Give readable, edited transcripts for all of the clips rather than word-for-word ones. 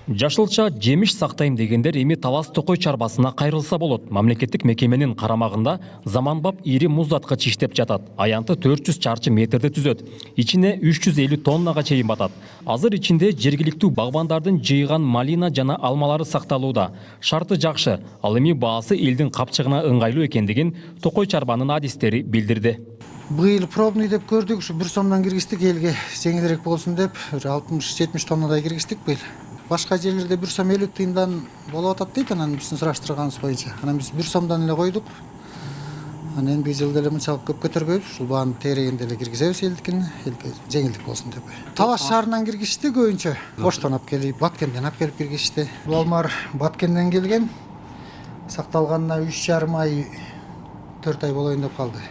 Жашылча жемиш сактайм дегендер эми Талас Токой чарбасына кайрылса болот. Мамлекеттик мекеменин карамагында заманбап ири муздаткыч иштеп жатат. Аянты 400 чарчы метрди түзөт. Ичине 350 тоннага чейин батат. Азыр ичинде жергиликтүү багбандардын жыйган малина жана алмалары сакталууда. Шарты жакшы, ал эми баасы элдин капчыгына ыңгайлуу экендигин Токой чарбанын адистери билдирди. Быйыл пробный деп көрдүк, ушу 1 сомдон киргиздик, элге жеңилирээк болсун деп 60-70 тоннадай киргиздик быйыл. Башка жерлерде 1 сом 50 тыйындан болуп атат дейт, анан биздин сураштырганыбыз боюнча. Анан биз 1 сомдон эле койдук. Анан энди жылда эле мынчалык көп көтөрбөйбүз, ушул бааны тегерегинде эле киргизебиз элдикине, элге жеңилдик болсун деп. Талас шаарынан киргизишти көбүнчө. Оштон алып келип, Баткенден алып келип киргизишти. Бул алмар Баткенден келген. Сакталганына 3,5 ай 4 ай болоюн деп калды.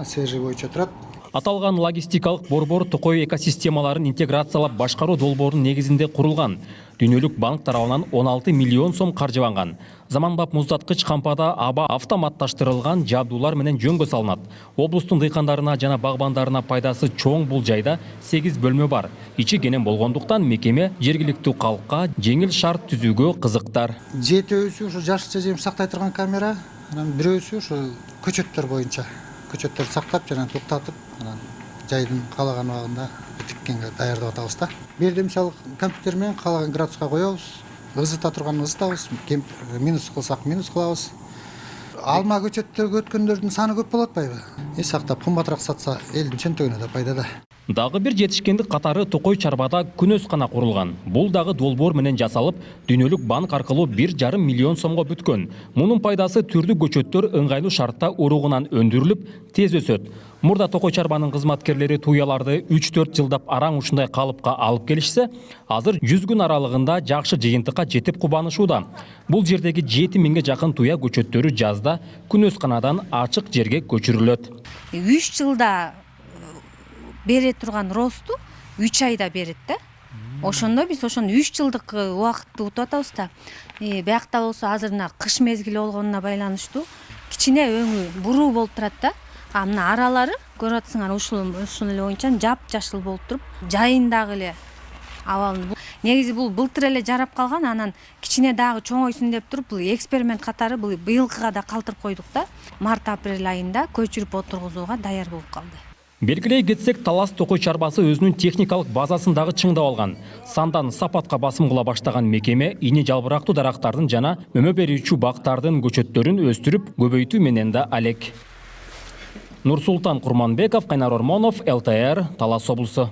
Свежий боюнча турат. Аталган логистикалык борбор Токой экосистемаларын интеграциялап башкаруу долбоорунун негизинде курулган. Дүйнөлүк банк тарабынан 16 миллион сом каржыланган. Заманбап муздаткыч кампада аба автоматташтырылган жабдуулар менен жөнгө салынат. Облустун дыйкандарына жана багбандарына пайдасы чоң бул жайда 8 бөлмө бар. Ичи кенен болгондуктан мекеме жергиликтүү калкка жеңил шарт түзүүгө кызыктар. Жетөөсү ушу жашылча жемиш сактай турган камера, анан бирөөсү ушу көчөттөр боюнча. Көчөттөр сактап жана токтотуп, анан жайдын каалаган убагында тиккенге даярдап атабыз да. Бирде мисалы компьютер менен каалаган градуска коебуз, ызыта турган ызытабыз, минус кылсак минус кылабыз. Алма көчөттөргө өткөндөрдүн саны көп болот атпайбы? Сактап кымбатыраак сатса элдин чөнтөгүнө да пайда да. Дагы бир жетишкендик катары Токой чарбада күнөскана курулган. Бул дагы долбоор менен жасалып, дүйнөлүк банк аркылуу 1,5 миллион сомго бүткөн. Мунун пайдасы түрдүү көчөттөр ыңгайлуу шартта уругунан өндүрүлүп, тез өсөт. Мурда Токой чарбанын кызматкерлери туяларды 3-4 жылдап араң ушундай калыпка алып келишсе, азыр 100 күн аралыгында жакшы жыйынтыкка жетип кубанышууда. Бул жердеги 7000ге жакын туя көчөттөрү жазда күнөсканадан ачык жерге көчүрүлөт. 3 жылда бере турган росту 3 айда берет да. Ошондо биз ошону 3 жылдык убакытты утуп атабыз да. Биякта болсо азырына кыш мезгили болгонуна байланыштуу кичине өңү буруу болуп турат да. Мына аралары көрүп атсыңар ушул эле боюнча жап-жашыл болуп туруп, жайындагы эле абалын. Негизи бул былтыр эле жарап калган, анан кичине дагы чоңойсун деп туруп, бул эксперимент катары быйылкыга да калтырып койдук да. Март-апрель айында көчүрүп отургузууга даяр болуп калды. Белгилей кетсек, Талас Токой чарбасы өзүнүн техникалык базасын дагы чыңдап алган. Сандан сапатка басым кыла баштаган мекеме ини жалбырактуу дарактардын жана өмө берүүчү бактардын көчөттөрүн өстүрүп, көбөйтүү менен да алек. Нурсултан Курманбеков, Кайнар Ормонов, ЛТР, Талас облусу.